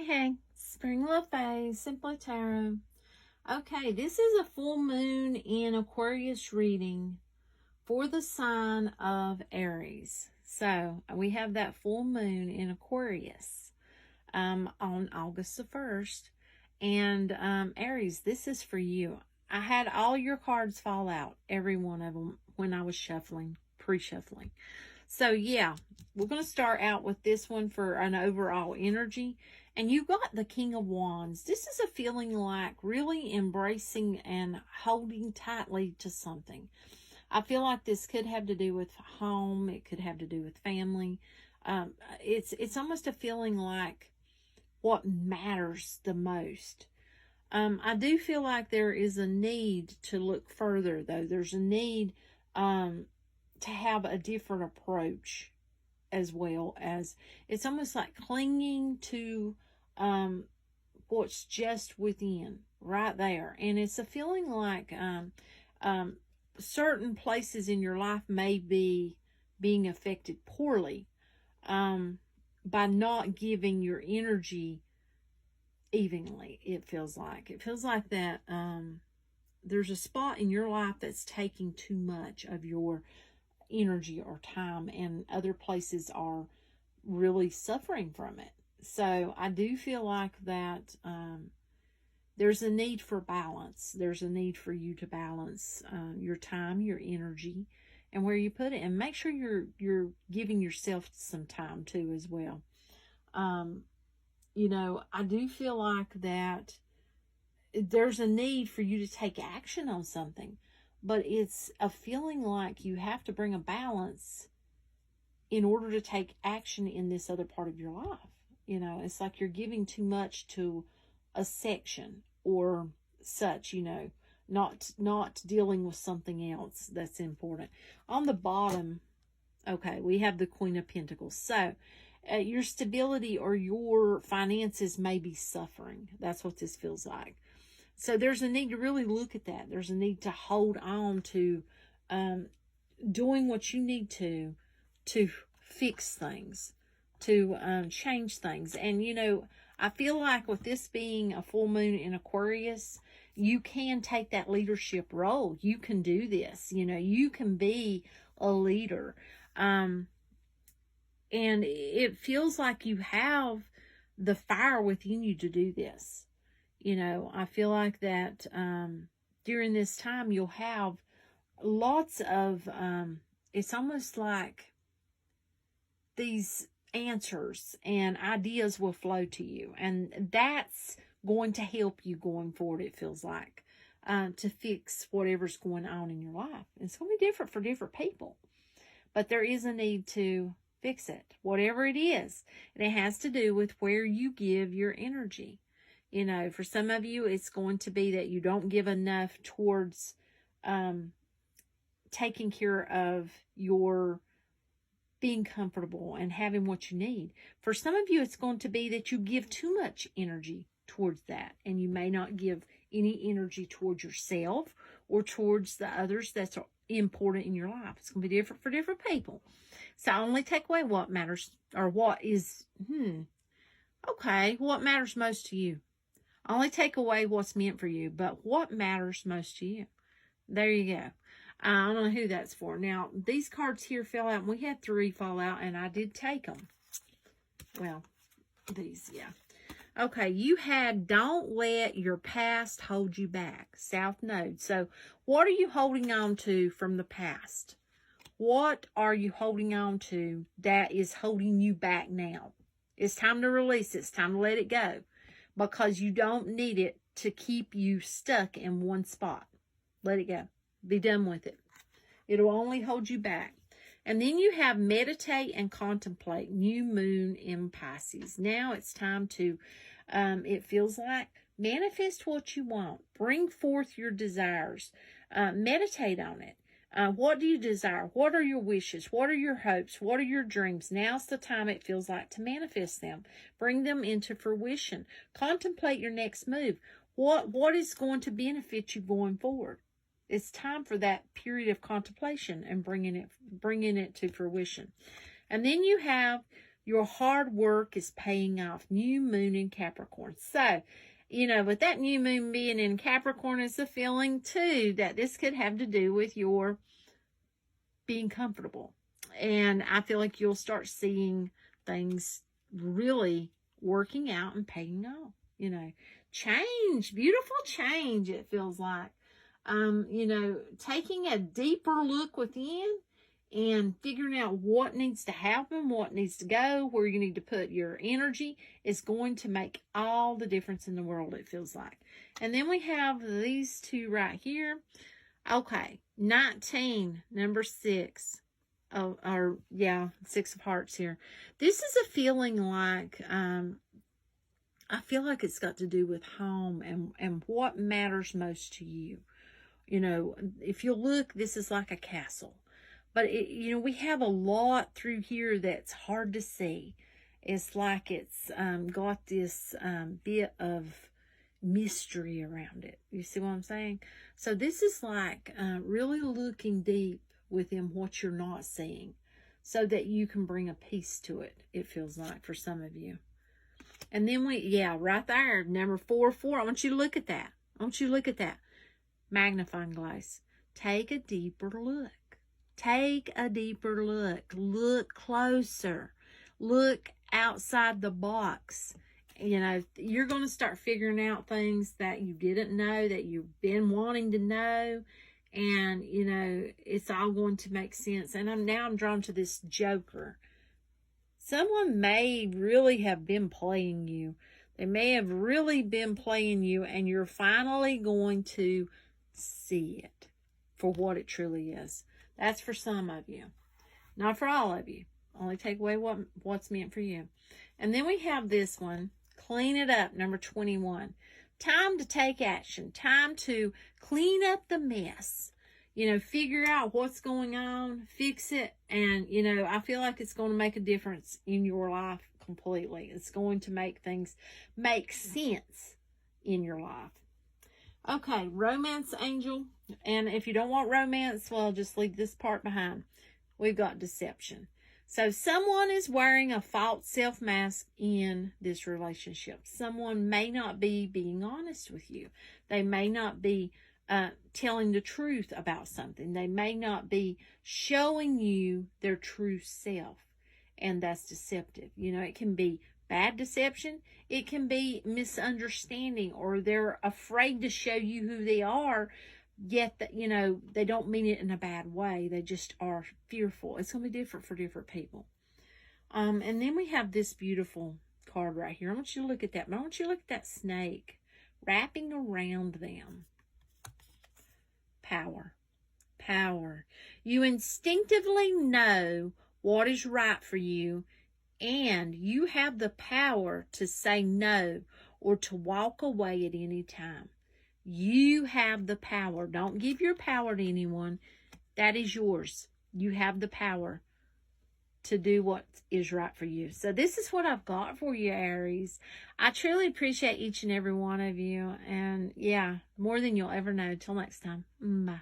Hey, Spring Love Phase, Simply Tarot. Okay, this is a full moon in Aquarius reading for the sign of Aries. So, we have that full moon in Aquarius on August the 1st. And Aries, this is for you. I had all your cards fall out, every one of them, when I was shuffling, pre-shuffling. So, yeah, we're going to start out with this one for an overall energy. And you got the King of Wands. This is a feeling like really embracing and holding tightly to something. I feel like this could have to do with home. It could have to do with family. It's almost a feeling like what matters the most. I do feel like there is a need to look further, though. There's a need to have a different approach, as well as it's almost like clinging to what's just within right there. And it's a feeling like certain places in your life may be being affected poorly by not giving your energy evenly. It feels like that there's a spot in your life that's taking too much of your energy or time, and other places are really suffering from it. So I do feel like that there's a need for balance. There's a need for you to balance your time, your energy, and where you put it, and make sure you're giving yourself some time too as well. You know, I do feel like that there's a need for you to take action on something, but it's a feeling like you have to bring a balance in order to take action in this other part of your life. You know, it's like you're giving too much to a section or such, you know, not dealing with something else that's important. On the bottom, okay, we have the Queen of Pentacles. So your stability or your finances may be suffering. That's what this feels like. So there's a need to really look at that. There's a need to hold on to doing what you need to fix things, to change things. And, you know, I feel like with this being a full moon in Aquarius, you can take that leadership role. You can do this. You know, you can be a leader. And it feels like you have the fire within you to do this. You know, I feel like that during this time you'll have lots of, it's almost like these answers and ideas will flow to you. And that's going to help you going forward, it feels like, to fix whatever's going on in your life. It's going to be different for different people. But there is a need to fix it, whatever it is. And it has to do with where you give your energy. You know, for some of you, it's going to be that you don't give enough towards taking care of your being comfortable and having what you need. For some of you, it's going to be that you give too much energy towards that, and you may not give any energy towards yourself or towards the others that's important in your life. It's going to be different for different people. So only take away what matters, or what is, okay, what matters most to you. Only take away what's meant for you, but what matters most to you. There you go. I don't know who that's for. Now, these cards here fell out, and we had 3 fall out, and I did take them. Well, these, yeah. Okay, you had don't let your past hold you back. South Node. So, what are you holding on to from the past? What are you holding on to that is holding you back now? It's time to release it. It's time to let it go. Because you don't need it to keep you stuck in one spot. Let it go. Be done with it. It'll only hold you back. And then you have meditate and contemplate. New moon in Pisces. Now it's time to, it feels like, manifest what you want. Bring forth your desires. Meditate on it. What do you desire? What are your wishes? What are your hopes? What are your dreams? Now's the time, it feels like, to manifest them. Bring them into fruition. Contemplate your next move. What is going to benefit you going forward? It's time for that period of contemplation and bringing it to fruition. And then you have Your hard work is paying off. New moon in Capricorn. So, with that new moon being in Capricorn, is a feeling too that this could have to do with your being comfortable. And I feel like you'll start seeing things really working out and paying off. Change, beautiful change, it feels like. Taking a deeper look within and figuring out what needs to happen, what needs to go, where you need to put your energy is going to make all the difference in the world, it feels like. And then we have these two right here. Okay, 19, number 6. Six of Hearts here. This is a feeling like, I feel like it's got to do with home and what matters most to you. If you look, this is like a castle. But, we have a lot through here that's hard to see. It's like it's got this bit of mystery around it. You see what I'm saying? So this is like really looking deep within what you're not seeing so that you can bring a peace to it, it feels like, for some of you. And then right there, number 4. I want you to look at that. Magnifying glass. Take a deeper look. Look closer. Look outside the box. You're going to start figuring out things that you didn't know, that you've been wanting to know. And, it's all going to make sense. And I'm drawn to this Joker. Someone may really have been playing you. They may have really been playing you, and you're finally going to see it for what it truly is. That's for some of you. Not for all of you. Only take away what's meant for you. And then we have this one. Clean it up, number 21. Time to take action. Time to clean up the mess. Figure out what's going on, fix it, and, I feel like it's going to make a difference in your life completely. It's going to make things make sense in your life. Okay, romance angel. And if you don't want romance, well, just leave this part behind. We've got deception. So someone is wearing a false self mask in this relationship. Someone may not be being honest with you. They may not be telling the truth about something. They may not be showing you their true self, and that's deceptive. It can be bad deception. It can be misunderstanding, or they're afraid to show you who they are, yet that they don't mean it in a bad way. They just are fearful. It's going to be different for different people. And then we have this beautiful card right here. I want you to look at that. I want you to look at that snake wrapping around them. Power. You instinctively know what is right for you, and you have the power to say no or to walk away at any time. You have the power. Don't give your power to anyone. That is yours. You have the power to do what is right for you. So this is what I've got for you, Aries. I truly appreciate each and every one of you. And more than you'll ever know. Till next time. Bye.